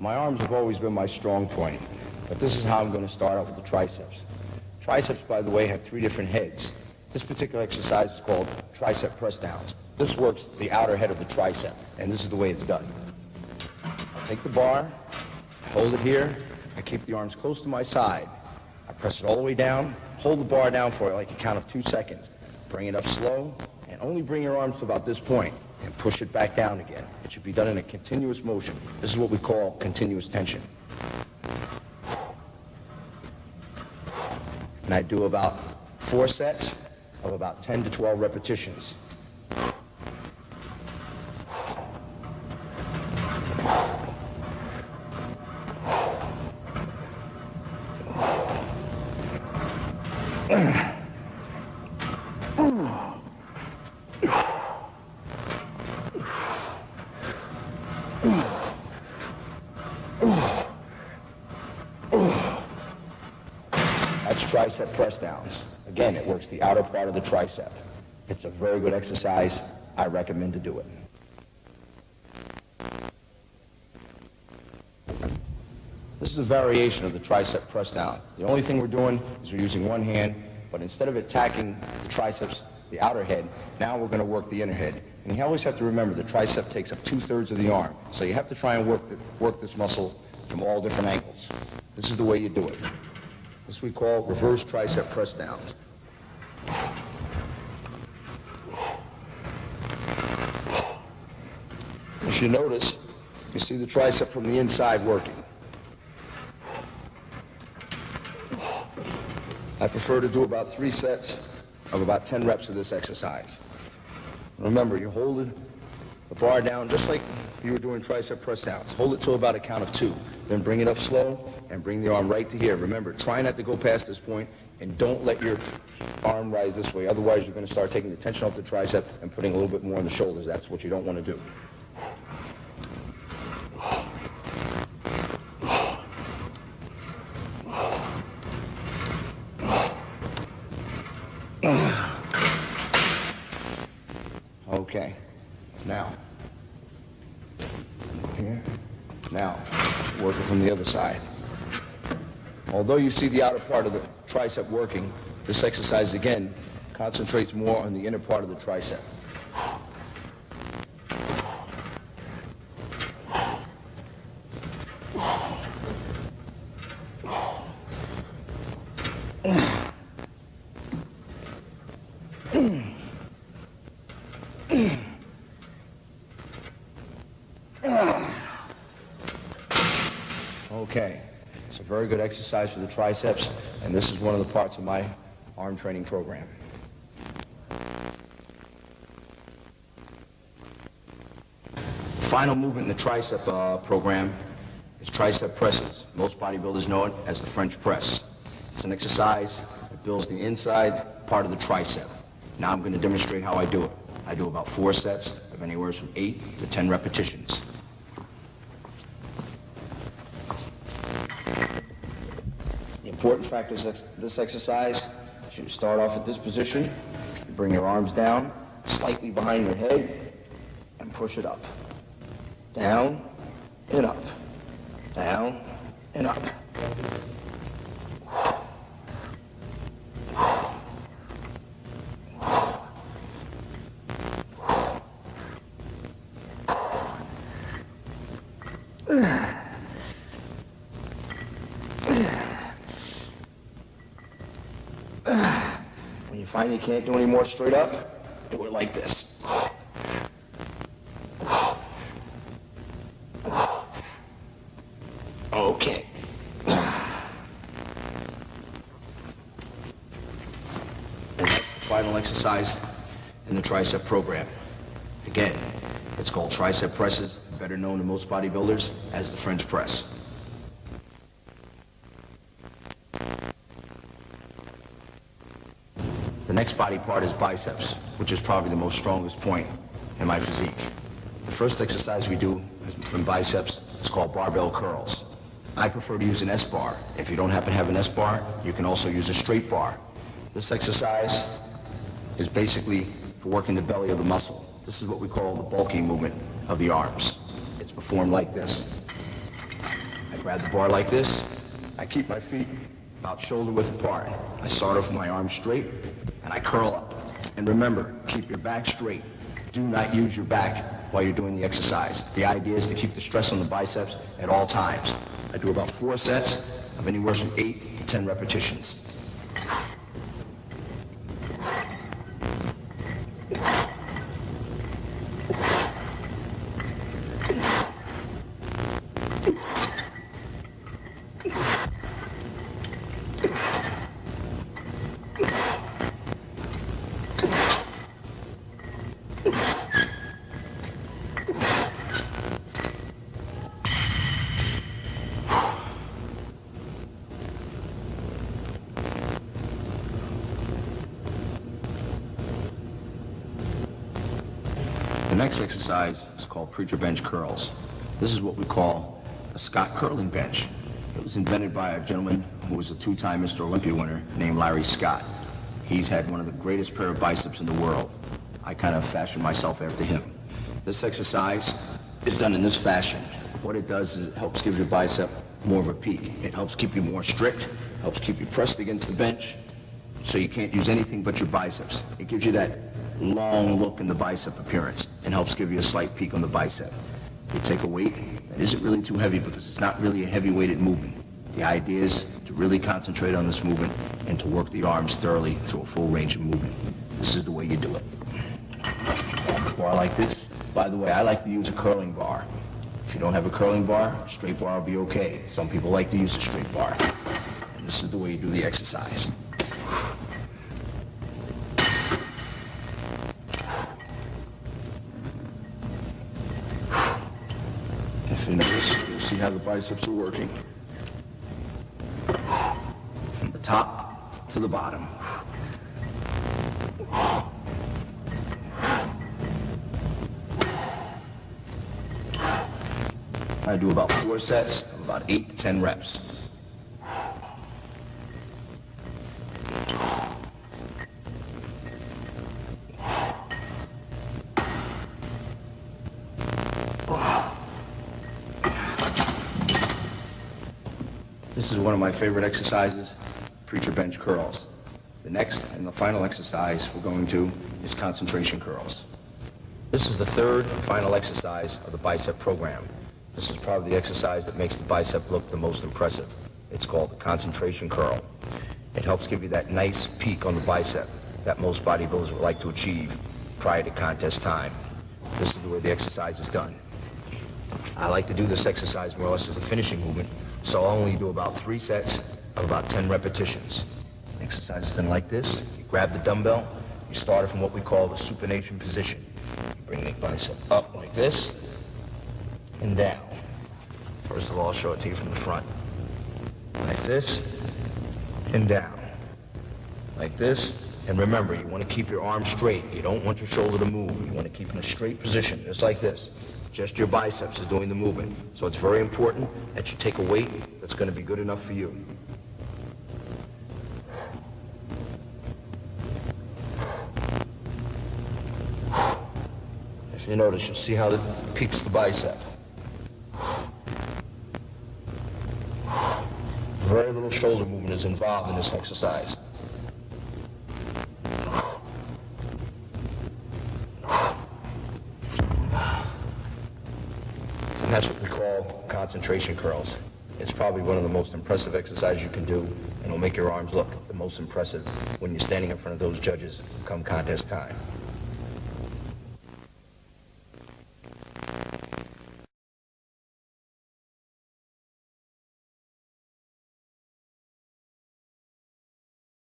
My arms have always been my strong point, but this is how I'm going to start out with the triceps. Triceps, by the way, have 3 different heads. This particular exercise is called tricep press downs. This works the outer head of the tricep, and this is the way it's done. I take the bar, hold it here, I keep the arms close to my side. I press it all the way down, hold the bar down for like a count of 2 seconds. Bring it up slow, and only bring your arms to about this point, and push it back down again. It should be done in a continuous motion. This is what we call continuous tension. And I do about 4 sets of about 10 to 12 repetitions. That's tricep press downs. Again, it works the outer part of the tricep. It's a very good exercise. I recommend to do it. This is a variation of the tricep press down. The only thing we're doing is we're using one hand, but instead of attacking the triceps, the outer head, now we're going to work the inner head. And you always have to remember the tricep takes up 2/3 of the arm. So you have to try and work this muscle from all different angles. This is the way you do it. This we call reverse tricep press downs. As you notice, you see the tricep from the inside working. I prefer to do about 3 sets of about 10 reps of this exercise. Remember, you hold the bar down just like you were doing tricep press downs. Hold it to about a count of 2. Then bring it up slow and bring the arm right to here. Remember, try not to go past this point and don't let your arm rise this way. Otherwise, you're going to start taking the tension off the tricep and putting a little bit more on the shoulders. That's what you don't want to do. Okay, now, here, now, working from the other side. Although you see the outer part of the tricep working, this exercise, again, concentrates more on the inner part of the tricep. Okay, it's a very good exercise for the triceps, and this is one of the parts of my arm training program. The final movement in the tricep program is tricep presses. Most bodybuilders know it as the French press. It's an exercise that builds the inside part of the tricep. Now I'm going to demonstrate how I do it. I do about 4 sets of anywhere from 8 to 10 repetitions. The important factors of this exercise is you start off at this position, you bring your arms down, slightly behind your head, and push it up. Down and up. Down and up. When you find you can't do any more straight up, do it like this. Okay. And that's the final exercise in the tricep program. Again, it's called tricep presses, better known to most bodybuilders as the French press. The next body part is biceps, which is probably the most strongest point in my physique. The first exercise we do from biceps is called barbell curls. I prefer to use an S-bar. If you don't happen to have an S-bar, you can also use a straight bar. This exercise is basically for working the belly of the muscle. This is what we call the bulking movement of the arms. It's performed like this. I grab the bar like this. I keep my feet about shoulder width apart. I start off with my arms straight, and I curl up. And remember, keep your back straight. Do not use your back while you're doing the exercise. The idea is to keep the stress on the biceps at all times. I do about 4 sets of anywhere from 8 to 10 repetitions. The next exercise is called preacher bench curls. This is what we call a Scott curling bench. It was invented by a gentleman who was a 2-time Mr. Olympia winner named Larry Scott. He's had one of the greatest pair of biceps in the world. I kind of fashioned myself after him. This exercise is done in this fashion. What it does is it helps give your bicep more of a peak. It helps keep you more strict, helps keep you pressed against the bench, so you can't use anything but your biceps. It gives you that long look in the bicep appearance and helps give you a slight peak on the bicep. You take a weight that isn't really too heavy because it's not really a heavy-weighted movement. The idea is to really concentrate on this movement and to work the arms thoroughly through a full range of movement. This is the way you do it. Bar like this. By the way, I like to use a curling bar. If you don't have a curling bar, a straight bar will be okay. Some people like to use a straight bar. And this is the way you do the exercise. If you notice, you'll see how the biceps are working. From the top to the bottom. I do about 4 sets of about 8 to 10 reps. This is one of my favorite exercises, preacher bench curls. The next and the final exercise we're going to is concentration curls. This is the third and final exercise of the bicep program. This is probably the exercise that makes the bicep look the most impressive. It's called the concentration curl. It helps give you that nice peak on the bicep that most bodybuilders would like to achieve prior to contest time. This is the way the exercise is done. I like to do this exercise more or less as a finishing movement, so I'll only do about 3 sets of about 10 repetitions. The exercise is done like this. You grab the dumbbell, you start it from what we call the supination position. You bring the bicep up like this and down. First of all, I'll show it to you from the front. Like this and down. Like this. And remember, you want to keep your arm straight. You don't want your shoulder to move. You want to keep in a straight position, just like this. Just your biceps is doing the movement. So it's very important that you take a weight that's going to be good enough for you. If you notice, you'll see how it peaks the bicep. Very little shoulder movement is involved in this exercise. And that's what we call concentration curls. It's probably one of the most impressive exercises you can do, and it'll make your arms look the most impressive when you're standing in front of those judges come contest time.